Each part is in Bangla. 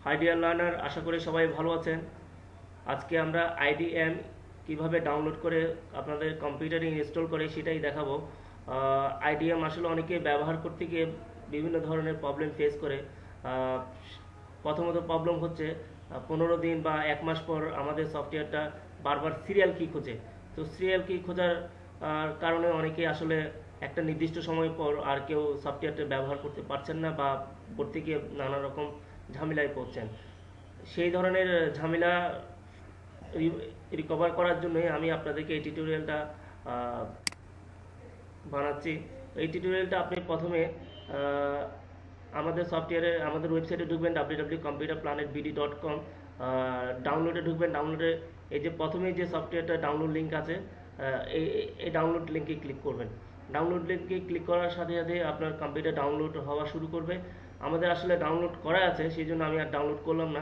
হাই ডিয়ার লার্নার, আশা করি সবাই ভালো আছেন। আজকে আমরা আইডিএম কিভাবে ডাউনলোড করে আপনাদের কম্পিউটারে ইনস্টল করে সেটাই দেখাবো। আইডিএম আসলে অনেকে ব্যবহার করতে গিয়ে বিভিন্ন ধরনের প্রবলেম ফেস করে। আহ, প্রথমত প্রবলেম হচ্ছে 15 দিন বা 1 মাস পর আমাদের সফটওয়্যারটা বারবার সিরিয়াল কি খোঁজে। তো সিরিয়াল কি খোঁজার কারণে অনেকে আসলে একটা নির্দিষ্ট সময় পর আর কেউ সফটওয়্যারটা ব্যবহার করতে পারছেন না বা করতে গিয়ে নানা রকম ঝামেলায় পড়ছেন। সেই ধরনের ঝামেলা রিকভার করার জন্যই আমি আপনাদেরকে এই টিউটোরিয়ালটা বানাচ্ছি। এই টিউটোরিয়ালটা আপনি প্রথমে আহ, আমাদের সফটওয়্যারে আমাদের ওয়েবসাইটে ঢুকবেন www.computers-planet.bd.com, ডাউনলোডে ঢুকবেন। ডাউনলোডে এই যে প্রথমেই যে সফটওয়্যারটা ডাউনলোড লিঙ্ক আছে, এই এই ডাউনলোড লিঙ্কে ক্লিক করবেন। ডাউনলোড লিঙ্কে ক্লিক করার সাথে সাথে আপনার কম্পিউটার ডাউনলোড হওয়া শুরু করবে। আমাদের আসলে ডাউনলোড করা আছে, সেই জন্য আমি আর ডাউনলোড করলাম না।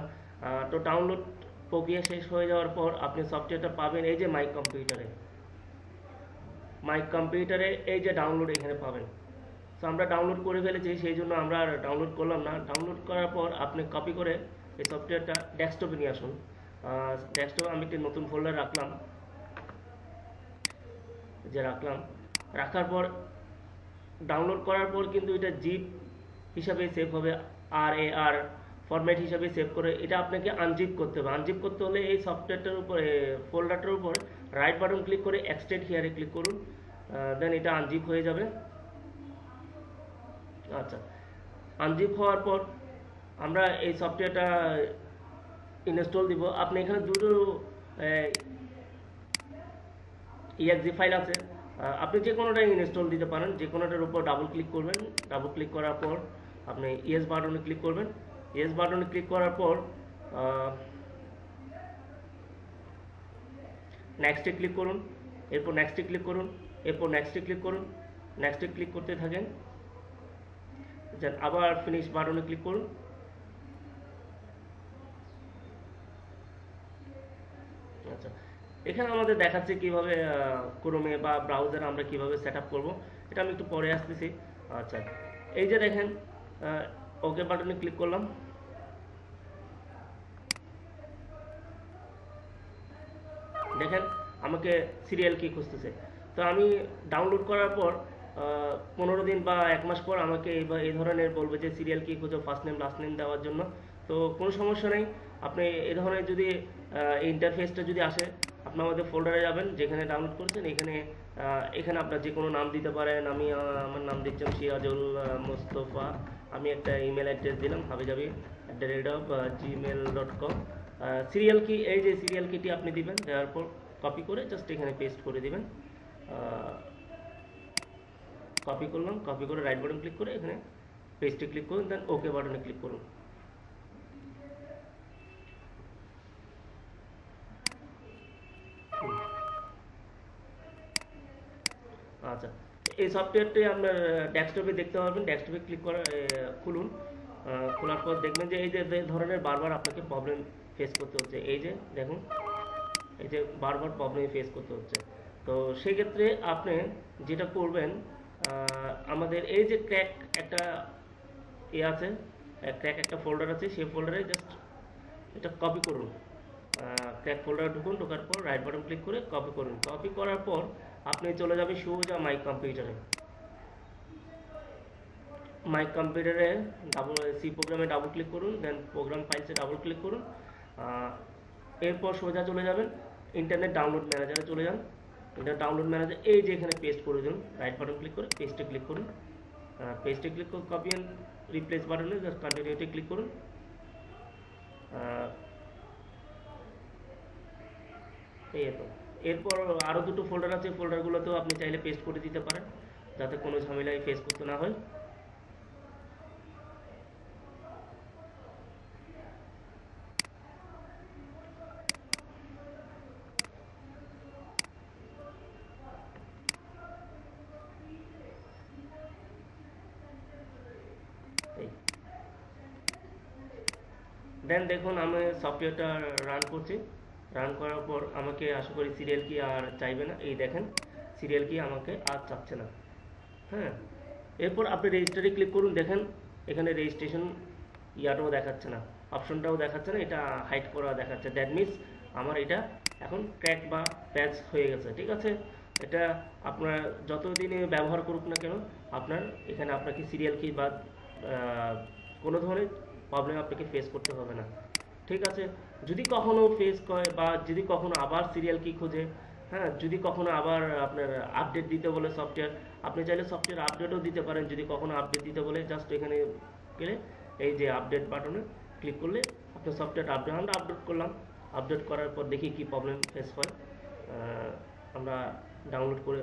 তো ডাউনলোড প্রক্রিয়া শেষ হয়ে যাওয়ার পর আপনি সফটওয়্যারটা পাবেন এই যে মাই কম্পিউটারে এই যে ডাউনলোড এখানে পাবেন। তো আমরা ডাউনলোড করে ফেলেছি, সেই জন্য আমরা আর ডাউনলোড করলাম না। ডাউনলোড করার পর আপনি কপি করে এই সফটওয়্যারটা ডেস্কটপে নিয়ে আসুন। ডেস্কটপে আমি একটি নতুন ফোল্ডার রাখলাম, রাখার পর ডাউনলোড করার পর কিন্তু এটা জিপ হিসাবে সেভ হবে, আর ফরম্যাট হিসাবে সেভ করে এটা আপনাকে আনজিপ করতে হবে। আনজিপ করতে হলে এই সফটওয়্যারটার উপরে ফোল্ডারটার উপর রাইট বাটন ক্লিক করে এক্সট্রেট হিয়ারে ক্লিক করুন, দেন এটা আনজিপ হয়ে যাবে। আচ্ছা, আনজিপ হওয়ার পর আমরা এই সফটওয়্যারটা ইনস্টল দিব। আপনি এখানে দুটো exe ফাইল আছে, আপনি যে কোনোটাই ইনস্টল দিতে পারেন। যে কোনোটার উপর ডাবল ক্লিক করবেন। ডাবল ক্লিক করার পর আপনি ইয়েস বাটনে ক্লিক করবেন। ইয়েস বাটনে ক্লিক করার পর নেক্সটে ক্লিক করুন, এরপর নেক্সটে ক্লিক করুন, এরপর নেক্সটে ক্লিক করুন। নেক্সটে ক্লিক করতে থাকেন, দেন আবার ফিনিশ বাটনে ক্লিক করুন। আচ্ছা, এখানে আমাদের দেখাচ্ছে কিভাবে ক্রোমে বা ব্রাউজারে আমরা কিভাবে সেট আপ করবো, এটা আমি একটু পরে আসতেছি। আচ্ছা, এই যে দেখেন, ওকে বাটনে ক্লিক করলাম। দেখেন আমাকে সিরিয়াল কি খুঁজতেছে। তো আমি ডাউনলোড করার পর 15 দিন বা 1 মাস পর আমাকে এই ধরনের বলবে যে সিরিয়াল কি খুঁজো, ফার্স্ট নেম লাস্ট নেম দেওয়ার জন্য। তো কোনো সমস্যা নেই, আপনি এই ধরনের যদি এই ইন্টারফেসটা যদি আসে, আপনি আমাদের ফোল্ডারে যাবেন যেখানে ডাউনলোড করেছেন, এখানে আপনার যে কোনো নাম দিতে পারেন। আমি আমার নাম দিচ্ছিলাম সিরাজুল মোস্তফা। আমি একটা ইমেল অ্যাড্রেস দিলাম habijabi@gmail.com। সিরিয়াল কি, এই যে সিরিয়াল কিটি আপনি দিবেন, দেওয়ার পর কপি করে জাস্ট এখানে পেস্ট করে দিবেন। কপি করলাম, কপি করে রাইট বাটন ক্লিক করে এখানে পেস্টে ক্লিক করুন, দেন ওকে বাটনে ক্লিক করুন। আচ্ছা, এই সফটওয়্যারটি আপনার ডেস্কটপে দেখতে পারবেন। ডেস্কটপে ক্লিক করা খুলুন। খোলার পর দেখবেন যে এই যে ধরনের বারবার আপনাকে প্রবলেম ফেস করতে হচ্ছে। এই যে দেখুন, এই যে বারবার প্রবলেম ফেস করতে হচ্ছে। তো সেই ক্ষেত্রে আপনি যেটা করবেন, আমাদের এই যে ক্র্যাক একটা আছে, ক্র্যাক একটা ফোল্ডার আছে, সেই ফোল্ডারে জাস্ট এটা কপি করুন। ক্র্যাক ফোল্ডারে ঢুকুন, ঢোকার পর রাইট বাটন ক্লিক করে কপি করুন। কপি করার পর আপনি চলে যাবেন সোজা মাই কম্পিউটারে। মাই কম্পিউটারে সি প্রোগ্রামে ডাবল ক্লিক করুন, দেন প্রোগ্রাম ফাইলসে ডাবল ক্লিক করুন। এরপর সোজা চলে যাবেন ইন্টারনেট ডাউনলোড ম্যানেজারে চলে যান। ইন্টারনেট ডাউনলোড ম্যানেজার এই যে এখানে পেস্ট করে দিন, রাইট বাটন ক্লিক করে পেস্টে ক্লিক করুন। পেস্টে ক্লিক করে কপি অ্যান্ড রিপ্লেস বাটনে জাস্ট কন্টিনিউতে ক্লিক করুন। এই তো, এরপর আরও দুটো ফোল্ডার আছে, ফোল্ডারগুলোতেও আপনি চাইলে পেস্ট করে দিতে পারেন যাতে কোনো ঝামেলায় ফেস করতে না হয়। দেন দেখুন আমি সফটওয়্যারটা রান করছি। রান করার পর আমাকে আশা করি সিরিয়াল কি আর চাইবে না। এই দেখেন সিরিয়াল কি আমাকে আর চাচ্ছে না। হ্যাঁ, এরপর আপনি রেজিস্টারে ক্লিক করুন। দেখেন এখানে রেজিস্ট্রেশন ইয়ারও দেখাচ্ছে না। অপশনটাও দেখাচ্ছে না, এটা হাইড করা দেখাচ্ছে। দ্যাট মিনস আমার এটা এখন ক্র্যাক বা প্যাচ হয়ে গেছে, ঠিক আছে। এটা আপনার যতদিনে ব্যবহার করুক না কেন, আপনার এখানে আপনাকে সিরিয়াল কি বা কোনো ধরনের প্রবলেম আপনাকে ফেস করতে হবে না, ঠিক আছে। যদি কখনো ফেস করে বা যদি কখনো আবার সিরিয়াল কি খোঁজে, হ্যাঁ, যদি কখনো আবার আপনার আপডেট দিতে বলে সফটওয়্যার, আপনি চাইলে সফটওয়্যার আপডেটও দিতে পারেন। যদি কখনো আপডেট দিতে বলে জাস্ট এখানে গেলে এই যে আপডেট বাটনে ক্লিক করলে আপনার সফটওয়্যার আপডেট, আমরা আপডেট করলাম। আপডেট করার পর দেখি কি প্রবলেম ফেস হয়। আমরা ডাউনলোড করে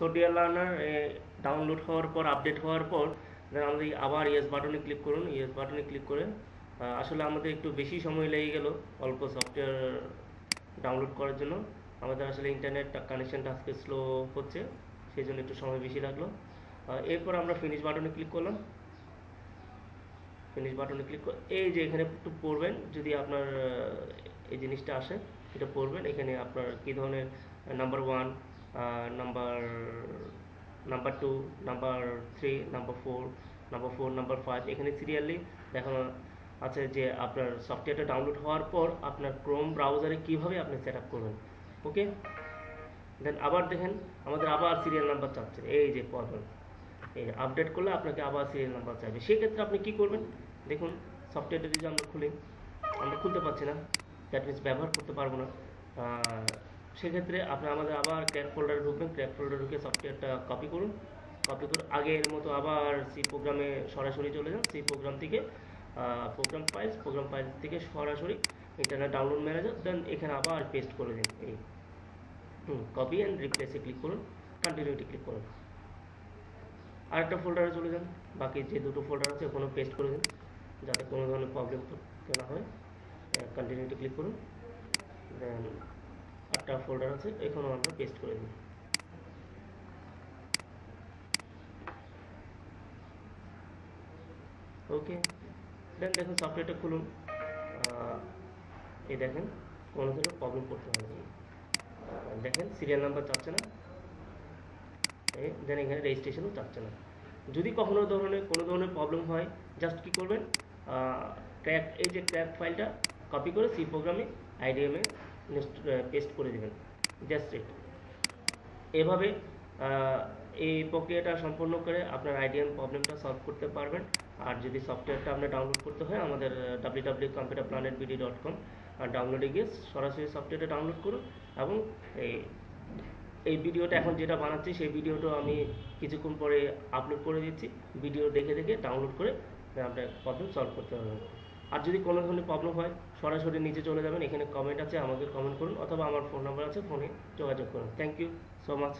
সো ডিয়ার লার্নার, ডাউনলোড হওয়ার পর, আপডেট হওয়ার পর দেন আমাদের আবার ইয়েস বাটনে ক্লিক করুন। ইয়েস বাটনে ক্লিক করে আসলে আমাদের একটু বেশি সময় লেগে গেল অল্প সফটওয়্যার ডাউনলোড করার জন্য। আমাদের আসলে ইন্টারনেট কানেকশনটা আজকে স্লো হচ্ছে, সেই জন্য একটু সময় বেশি লাগলো। এরপর আমরা ফিনিশ বাটনে ক্লিক করলাম। ফিনিশ বাটনে ক্লিক করে এই যে এখানে একটু পড়বেন, যদি আপনার এই জিনিসটা আসে এটা পড়বেন। এখানে আপনার কী ধরনের number 1, number number 2, number 3, number 4, number 5 এখানে সিরিয়ালি দেখানো আছে যে আপনার সফটওয়্যারটা ডাউনলোড হওয়ার পর আপনার ক্রোম ব্রাউজারে কীভাবে আপনি সেট আপ করবেন। ওকে, দেন আবার দেখেন আমাদের আবার সিরিয়াল নাম্বার চাচ্ছে, এই যে পড়বেন, এই আপডেট করলে আপনাকে আবার সিরিয়াল নাম্বার চাইবে। সেক্ষেত্রে আপনি কি করবেন দেখুন, সফটওয়্যারটা যদি আমরা খুলি, আমরা খুলতে পারছি না, দ্যাট মিনস ব্যবহার করতে পারবো না। সেক্ষেত্রে আপনি আমাদের আবার ক্র্যাক ফোল্ডারে ঢুকবেন। ক্র্যাক ফোল্ডারে ঢুকে সফটওয়্যারটা কপি করুন। কপি করে আগের মতো আবার সি প্রোগ্রামে সরাসরি চলে যান। সি প্রোগ্রাম থেকে প্রোগ্রাম ফাইলস থেকে সরাসরি ইন্টারনেট ডাউনলোড ম্যানেজার, দেন এখানে আবার পেস্ট করে দিন। এই কপি অ্যান্ড রিপ্লেসে ক্লিক করুন, কন্টিনিউটি ক্লিক করুন। আরেকটা ফোল্ডারে চলে যান, বাকি যে দুটো ফোল্ডার আছে ওখানে পেস্ট করে দিন যাতে কোনো ধরনের প্রবলেম না হয়। কন্টিনিউটি ক্লিক করুন, দেন আরেকটা ফোল্ডার আছে এখানেও আমরা পেস্ট করে দিই। ওকে, দেন দেখুন সফটওয়্যারটা খুলুন। এই দেখেন কোনো ধরনের প্রবলেম করতে হবে না। দেখেন সিরিয়াল নাম্বার চাচ্ছে না, দেন এখানে রেজিস্ট্রেশনও চাচ্ছে না। যদি কখনো কোনো ধরনের প্রবলেম হয়, জাস্ট কী করবেন, এই যে ক্র্যাক ফাইলটা কপি করে সি প্রোগ্রামে আইডিএমে পেস্ট করে দেবেন। Just it. এভাবে এই প্রক্রিয়াটা সম্পন্ন করে আপনার আইডিএম প্রবলেমটা সলভ করতে পারবেন। আর যদি সফটওয়্যারটা আপনার ডাউনলোড করতে হয়, আমাদের www.computerplanetbd.com ডাউনলোডে গিয়ে সরাসরি সফটওয়্যারটা ডাউনলোড করুন। এবং এই ভিডিওটা এখন যেটা বানাচ্ছি সেই ভিডিওটা আমি কিছুক্ষণ পরে আপলোড করে দিচ্ছি। ভিডিও দেখে দেখে ডাউনলোড করে আপনার প্রবলেম সলভ করতে পারবেন। আর যদি কোনো ধরনের প্রবলেম হয় সরাসরি নিচে চলে যাবেন, এখানে কমেন্ট আছে, আমাকে কমেন্ট করুন, অথবা আমার ফোন নাম্বার আছে, ফোনে যোগাযোগ করুন। Thank you so much.